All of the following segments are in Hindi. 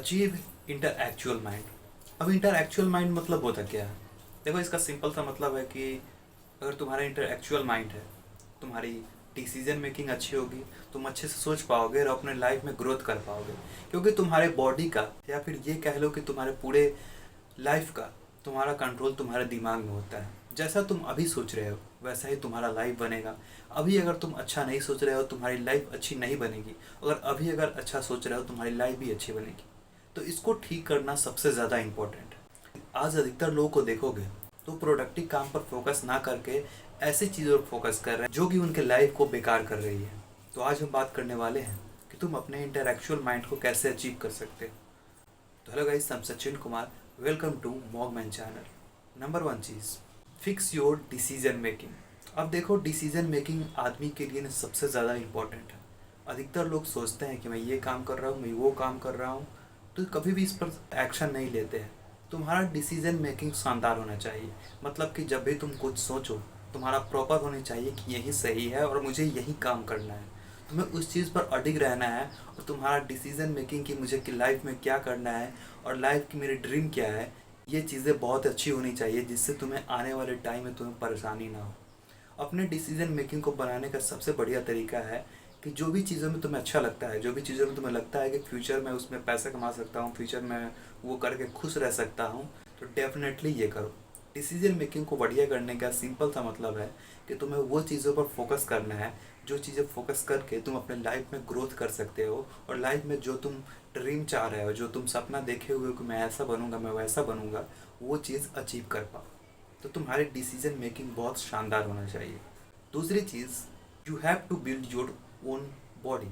Achieve इंटरएक्चुअल mind. अब इंटरएक्चुअल माइंड मतलब होता क्या है? देखो, इसका सिंपल सा मतलब है कि अगर तुम्हारा इंटरएक्चुअल माइंड है, तुम्हारी डिसीजन मेकिंग अच्छी होगी, तुम अच्छे से सोच पाओगे और अपने लाइफ में ग्रोथ कर पाओगे। क्योंकि तुम्हारे बॉडी का, या फिर ये कह लो कि तुम्हारे पूरे लाइफ का, तुम्हारा कंट्रोल तुम्हारे दिमाग में होता है। जैसा तुम अभी सोच रहे हो वैसा ही तुम्हारा लाइफ बनेगा। अभी अगर तुम अच्छा नहीं सोच रहे हो तुम्हारी लाइफ अच्छी नहीं बनेगी। अगर अच्छा सोच रहे हो तुम्हारी लाइफ भी अच्छी बनेगी। तो इसको ठीक करना सबसे ज़्यादा इम्पोर्टेंट है। आज अधिकतर लोगों को देखोगे तो प्रोडक्टिव काम पर फोकस ना करके ऐसी चीज़ों पर फोकस कर रहे हैं जो कि उनके लाइफ को बेकार कर रही है। तो आज हम बात करने वाले हैं कि तुम अपने इंटेलेक्चुअल माइंड को कैसे अचीव कर सकते हो। तो hello guys, I'm Sachin Kumar. Welcome to Mogman channel. Number 1 चीज़, फिक्स योर डिसीजन मेकिंग। अब देखो, डिसीजन मेकिंग आदमी के लिए सबसे ज़्यादा इम्पोर्टेंट है। अधिकतर लोग सोचते हैं कि मैं ये काम कर रहा हूँ, मैं वो काम कर रहा हूँ, तो कभी भी इस पर एक्शन नहीं लेते हैं। तुम्हारा डिसीजन मेकिंग शानदार होना चाहिए। मतलब कि जब भी तुम कुछ सोचो, तुम्हारा प्रॉपर होनी चाहिए कि यही सही है और मुझे यही काम करना है। तुम्हें उस चीज़ पर अडिग रहना है। और तुम्हारा डिसीजन मेकिंग कि मुझे कि लाइफ में क्या करना है और लाइफ की मेरी ड्रीम क्या है, ये चीज़ें बहुत अच्छी होनी चाहिए, जिससे तुम्हें आने वाले टाइम में तुम्हें परेशानी ना हो। अपने डिसीजन मेकिंग को बनाने का सबसे बढ़िया तरीका है कि जो भी चीज़ों में तुम्हें अच्छा लगता है, जो भी चीज़ों में तुम्हें लगता है कि फ्यूचर में उसमें पैसा कमा सकता हूँ, फ्यूचर में वो करके खुश रह सकता हूँ, तो डेफिनेटली ये करो। डिसीजन मेकिंग को बढ़िया करने का सिंपल सा मतलब है कि तुम्हें वो चीज़ों पर फोकस करना है जो चीज़ें फोकस करके तुम अपने लाइफ में ग्रोथ कर सकते हो। और लाइफ में जो तुम ड्रीम चाह रहे हो, जो तुम सपना देखे हुए हो कि मैं ऐसा बनूंगा, मैं वैसा बनूंगा, वो चीज़ अचीव कर पाओ। तो तुम्हारी डिसीजन मेकिंग बहुत शानदार होना चाहिए। दूसरी चीज़, you have to build your own body.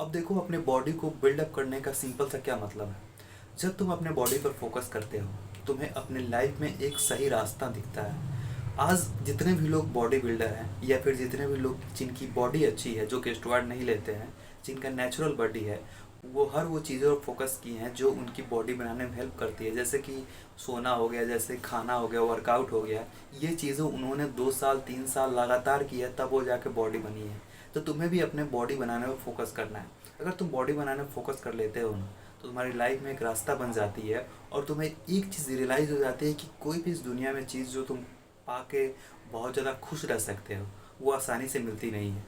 अब देखो, अपने बॉडी को बिल्डअप करने का सिंपल सा क्या मतलब है। जब तुम अपने बॉडी पर फोकस करते हो, तुम्हें अपने लाइफ में एक सही रास्ता दिखता है। आज जितने भी लोग बॉडी बिल्डर हैं, या फिर जितने भी लोग जिनकी बॉडी अच्छी है, जो कि स्टेरॉइड नहीं लेते हैं, जिनका नेचुरल बॉडी है, वो हर वो चीज़ों पर फोकस की हैं जो उनकी बॉडी बनाने में हेल्प करती है। जैसे कि सोना हो गया, जैसे खाना हो गया, वर्कआउट हो गया। ये चीज़ें उन्होंने 2 साल 3 साल लगातार की है, तब वो जाके बॉडी बनी है। तो तुम्हें भी अपने बॉडी बनाने में फोकस करना है। अगर तुम बॉडी बनाने में फोकस कर लेते हो ना, तो तुम्हारी लाइफ में एक रास्ता बन जाती है। और तुम्हें एक चीज़ रियलाइज़ हो जाती है कि कोई भी इस दुनिया में चीज़ जो तुम पाके बहुत ज़्यादा खुश रह सकते हो, वो आसानी से मिलती नहीं है।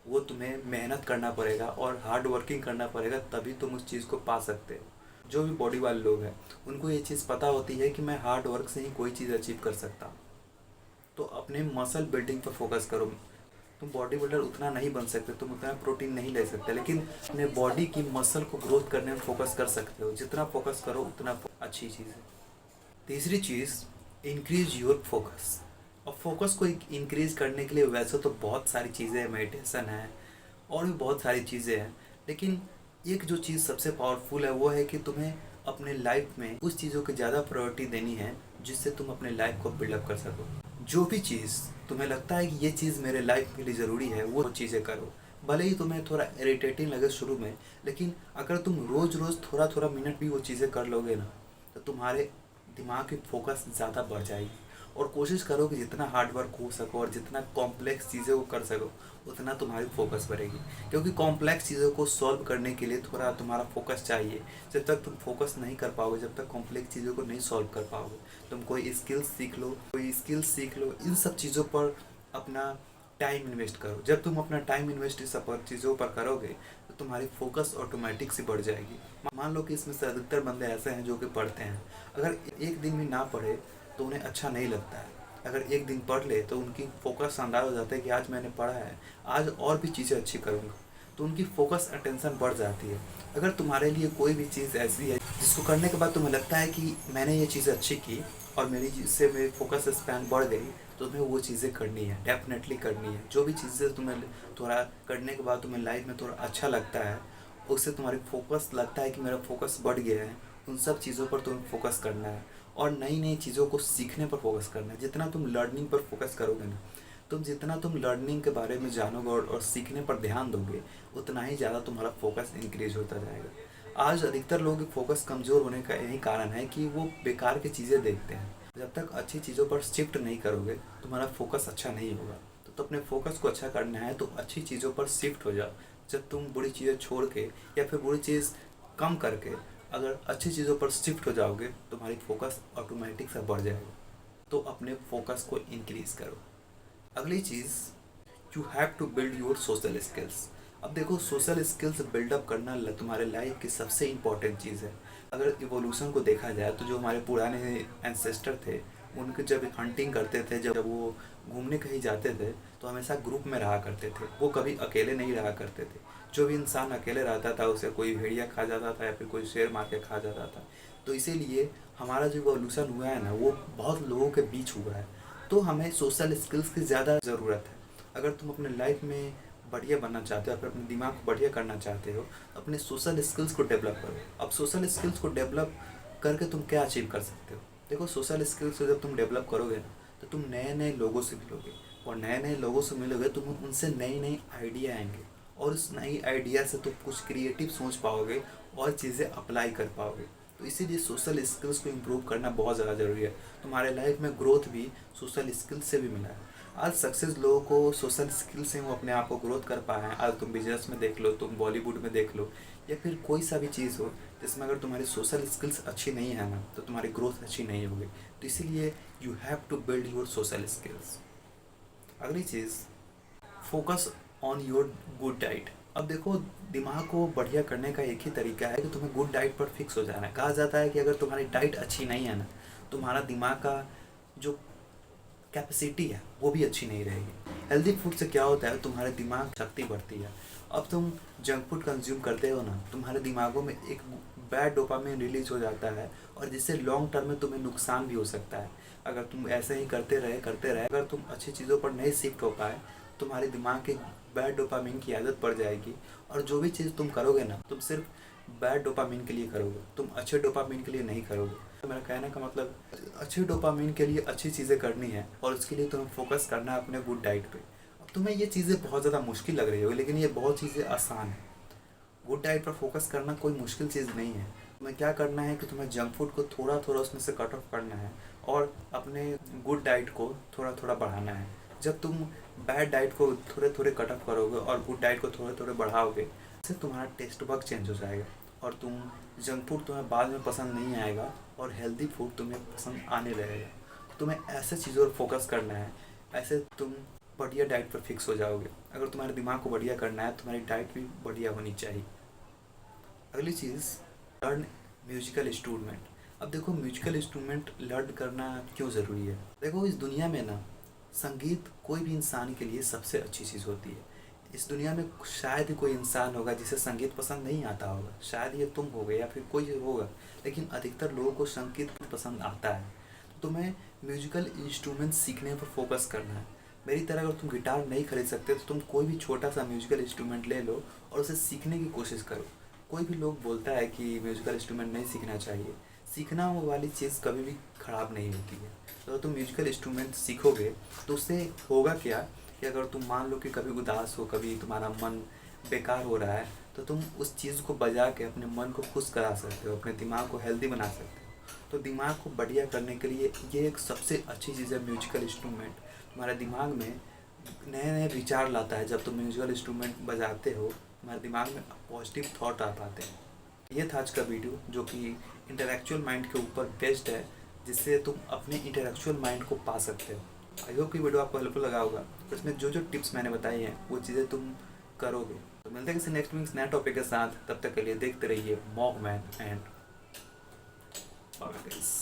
वो तुम्हें मेहनत करना पड़ेगा और हार्ड वर्किंग करना पड़ेगा, तभी तुम उस चीज़ को पा सकते हो। जो भी बॉडी वाले लोग हैं, उनको ये चीज़ पता होती है कि मैं हार्ड वर्क से ही कोई चीज़ अचीव कर सकता हूँ। तो अपने मसल बिल्डिंग पर फोकस करो। तुम बॉडी बिल्डर उतना नहीं बन सकते, तुम उतना प्रोटीन नहीं ले सकते, लेकिन अपने बॉडी की मसल को ग्रोथ करने में फोकस कर सकते हो। जितना फोकस करो उतना अच्छी चीज़ है। तीसरी चीज़, इंक्रीज योर फोकस। और फोकस को इंक्रीज करने के लिए वैसे तो बहुत सारी चीज़ें हैं, मेडिटेशन है और भी बहुत सारी चीज़ें हैं, लेकिन एक जो चीज़ सबसे पावरफुल है वो है कि तुम्हें अपने लाइफ में उस चीज़ों की ज़्यादा प्रायोरिटी देनी है जिससे तुम अपने लाइफ को बिल्डअप कर सको। जो भी चीज़ तुम्हें लगता है कि ये चीज़ मेरे लाइफ के लिए ज़रूरी है, वो चीज़ें करो। भले ही तुम्हें थोड़ा इरिटेटिंग लगे शुरू में, लेकिन अगर तुम रोज़ रोज़ थोड़ा थोड़ा मिनट भी वो चीज़ें कर लोगे ना, तो तुम्हारे दिमाग की फोकस ज़्यादा बढ़ जाएगी। और कोशिश करो कि जितना हार्ड वर्क हो सको और जितना कॉम्प्लेक्स चीज़ें को कर सको, उतना तुम्हारी फोकस बढ़ेगी। क्योंकि कॉम्प्लेक्स चीज़ों को सॉल्व करने के लिए थोड़ा तुम्हारा फोकस चाहिए। जब तक तुम फोकस नहीं कर पाओगे, जब तक कॉम्प्लेक्स चीज़ों को नहीं सॉल्व कर पाओगे, तुम कोई स्किल्स सीख लो, इन सब चीज़ों पर अपना टाइम इन्वेस्ट करो। जब तुम अपना टाइम इन्वेस्ट इस सब चीज़ों पर करोगे, तो तुम्हारी फोकस ऑटोमेटिक से बढ़ जाएगी। मान लो कि इसमें से अधिकतर बंदे ऐसे हैं जो कि पढ़ते हैं, अगर एक दिन भी ना पढ़े तो उन्हें अच्छा नहीं लगता है। अगर एक दिन पढ़ ले तो उनकी फोकस शानदार हो जाता है कि आज मैंने पढ़ा है, आज और भी चीज़ें अच्छी करूँगा। तो उनकी फोकस अटेंशन बढ़ जाती है। अगर तुम्हारे लिए कोई भी चीज़ ऐसी है जिसको करने के बाद तुम्हें लगता है कि मैंने ये चीज़ अच्छी की और इससे मेरी फोकस स्पैन बढ़ गई, तो तुम्हें वो चीज़ें करनी है, डेफिनेटली करनी है। जो भी चीज़ें तुम्हें थोड़ा करने के बाद तुम्हें लाइफ में थोड़ा अच्छा लगता है, उससे तुम्हारी फोकस लगता है कि मेरा फोकस बढ़ गया है, उन सब चीज़ों पर तुम्हें फोकस करना है। और नई नई चीज़ों को सीखने पर फोकस करना है। जितना तुम लर्निंग पर फोकस करोगे ना, जितना तुम लर्निंग के बारे में जानोगे और सीखने पर ध्यान दोगे, उतना ही ज़्यादा तुम्हारा फोकस इंक्रीज होता जाएगा। आज अधिकतर लोगों की फोकस कमज़ोर होने का यही कारण है कि वो बेकार की चीज़ें देखते हैं। जब तक अच्छी चीज़ों पर शिफ्ट नहीं करोगे, तुम्हारा फोकस अच्छा नहीं होगा। तो अपने फोकस को अच्छा करना है तो अच्छी चीज़ों पर शिफ्ट हो जाओ। जब तुम बुरी चीज़ें छोड़ के या फिर बुरी चीज़ कम करके अगर अच्छी चीज़ों पर शिफ्ट हो जाओगे तुम्हारी फोकस ऑटोमेटिक सा बढ़ जाएगा। तो अपने फोकस को इंक्रीज करो। अगली चीज़, you have to build your social skills. अब देखो, सोशल स्किल्स बिल्डअप करना तुम्हारे लाइफ की सबसे इम्पॉर्टेंट चीज़ है। अगर इवोल्यूशन को देखा जाए तो जो हमारे पुराने एंसेस्टर थे, उनके जब हंटिंग करते थे, जब वो घूमने कहीं जाते थे तो हमेशा ग्रुप में रहा करते थे, वो कभी अकेले नहीं रहा करते थे। जो भी इंसान अकेले रहता था उसे कोई भेड़िया खा जाता था या फिर कोई शेर मार के खा जाता था। तो इसीलिए हमारा जो इवोल्यूशन हुआ है ना, वो बहुत लोगों के बीच हुआ है। तो हमें सोशल स्किल्स की ज़्यादा ज़रूरत है। अगर तुम अपने लाइफ में बढ़िया बनना चाहते हो, फिर अपने दिमाग को बढ़िया करना चाहते हो, अपने सोशल स्किल्स को डेवलप करो। अब सोशल स्किल्स को डेवलप करके तुम क्या अचीव कर सकते हो? देखो, सोशल स्किल्स को जब तुम डेवलप करोगे ना, तो तुम नए नए लोगों से मिलोगे, और नए नए लोगों से मिलोगे तुम उनसे नई नई आइडिया आएंगे, और उस नई आइडिया से तुम कुछ क्रिएटिव सोच पाओगे और चीज़ें अप्लाई कर पाओगे। तो इसीलिए सोशल स्किल्स को इम्प्रूव करना बहुत ज़्यादा ज़रूरी है। तुम्हारे लाइफ में ग्रोथ भी सोशल स्किल्स से भी मिला है। आज सक्सेस लोगों को सोशल स्किल से वो अपने आप को ग्रोथ कर पाए हैं। आज तुम बिजनेस में देख लो, तुम बॉलीवुड में देख लो, या फिर कोई सा भी चीज़ हो जिसमें अगर तुम्हारी सोशल स्किल्स अच्छी नहीं है ना, तो तुम्हारी ग्रोथ अच्छी नहीं होगी। तो इसीलिए you have to build your social skills. अगली चीज़, focus on your good diet. अब देखो, दिमाग को बढ़िया करने का एक ही तरीका है कि तुम्हें गुड डाइट पर फिक्स हो जाना है। कहा जाता है कि अगर तुम्हारी डाइट अच्छी नहीं है ना, तुम्हारा दिमाग का जो कैपेसिटी है वो भी अच्छी नहीं रहेगी। हेल्दी फूड से क्या होता है, तुम्हारे दिमाग शक्ति बढ़ती है। अब तुम जंक फूड कंज्यूम करते हो ना, तुम्हारे दिमागों में एक बैड डोपामिन रिलीज हो जाता है, और जिससे लॉन्ग टर्म में तुम्हें नुकसान भी हो सकता है। अगर तुम ऐसे ही करते रहे, अगर तुम अच्छी चीज़ों पर नहीं शिफ्ट हो पाए, तुम्हारे दिमाग के बैड डोपामिन की आदत पड़ जाएगी, और जो भी चीज़ तुम करोगे ना, तुम सिर्फ बैड डोपामिन के लिए करोगे, तुम अच्छे डोपामिन के लिए नहीं करोगे। तो मेरा कहने का मतलब, अच्छे डोपामिन के लिए अच्छी चीज़ें करनी है, और उसके लिए तुम्हें फोकस करना है अपने गुड डाइट पे। अब तुम्हें ये चीज़ें बहुत ज़्यादा मुश्किल लग रही होगी, लेकिन ये बहुत चीज़ें आसान है। गुड डाइट पर फोकस करना कोई मुश्किल चीज़ नहीं है। तुम्हें क्या करना है कि तुम्हें जंक फूड को थोड़ा थोड़ा उसमें से कट ऑफ करना है, और अपने गुड डाइट को थोड़ा थोड़ा बढ़ाना है। जब तुम बैड डाइट को थोड़े थोड़े कट ऑफ करोगे और गुड डाइट को थोड़े थोड़े बढ़ाओगे, इससे तुम्हारा टेस्ट बग चेंज हो जाएगा, और तुम जंक फूड तुम्हें बाद में पसंद नहीं आएगा, और हेल्दी फूड तुम्हें पसंद आने लगेगा। तुम्हें ऐसे चीज़ों पर फोकस करना है, ऐसे तुम बढ़िया डाइट पर फिक्स हो जाओगे। अगर तुम्हारे दिमाग को बढ़िया करना है, तुम्हारी डाइट भी बढ़िया होनी चाहिए। अगली चीज़, लर्न म्यूजिकल इंस्ट्रूमेंट। अब देखो, म्यूजिकल इंस्ट्रूमेंट लर्न करना क्यों ज़रूरी है? देखो, इस दुनिया में ना, संगीत कोई भी इंसान के लिए सबसे अच्छी चीज़ होती है। इस दुनिया में शायद ही कोई इंसान होगा जिसे संगीत पसंद नहीं आता होगा। शायद ये तुम होगे या फिर कोई होगा, लेकिन अधिकतर लोगों को संगीत पसंद आता है। तो तुम्हें म्यूजिकल इंस्ट्रूमेंट सीखने पर फोकस करना है। मेरी तरह अगर तुम गिटार नहीं खरीद सकते तो तुम कोई भी छोटा सा म्यूजिकल इंस्ट्रूमेंट ले लो और उसे सीखने की कोशिश करो। कोई भी लोग बोलता है कि म्यूजिकल इंस्ट्रूमेंट नहीं सीखना चाहिए। सीखना वो वाली चीज़ कभी भी ख़राब नहीं होती है। तो तुम म्यूजिकल इंस्ट्रूमेंट सीखोगे तो उससे होगा क्या कि अगर तुम मान लो कि कभी उदास हो, कभी तुम्हारा मन बेकार हो रहा है, तो तुम उस चीज़ को बजा के अपने मन को खुश करा सकते हो, अपने दिमाग को हेल्दी बना सकते हो। तो दिमाग को बढ़िया करने के लिए ये एक सबसे अच्छी चीज़ है म्यूजिकल इंस्ट्रूमेंट। तुम्हारे दिमाग में नए नए विचार लाता है। जब तुम म्यूजिकल इंस्ट्रूमेंट बजाते हो, तुम्हारे दिमाग में पॉजिटिव थॉट आ पाते हैं। ये था आज का वीडियो, जो कि इंटेलेक्चुअल माइंड के ऊपर बेस्ड है, जिससे तुम अपने इंटेलेक्चुअल माइंड को पा सकते हो। आई होप कि वीडियो आपको हेल्पफुल लगा होगा। तो इसमें जो जो टिप्स मैंने बताई हैं वो चीज़ें तुम करोगे। तो मिलते हैं किसी नेक्स्ट वीक नए टॉपिक के साथ। तब तक के लिए देखते रहिए मॉक मैन एंड बाय गाइस।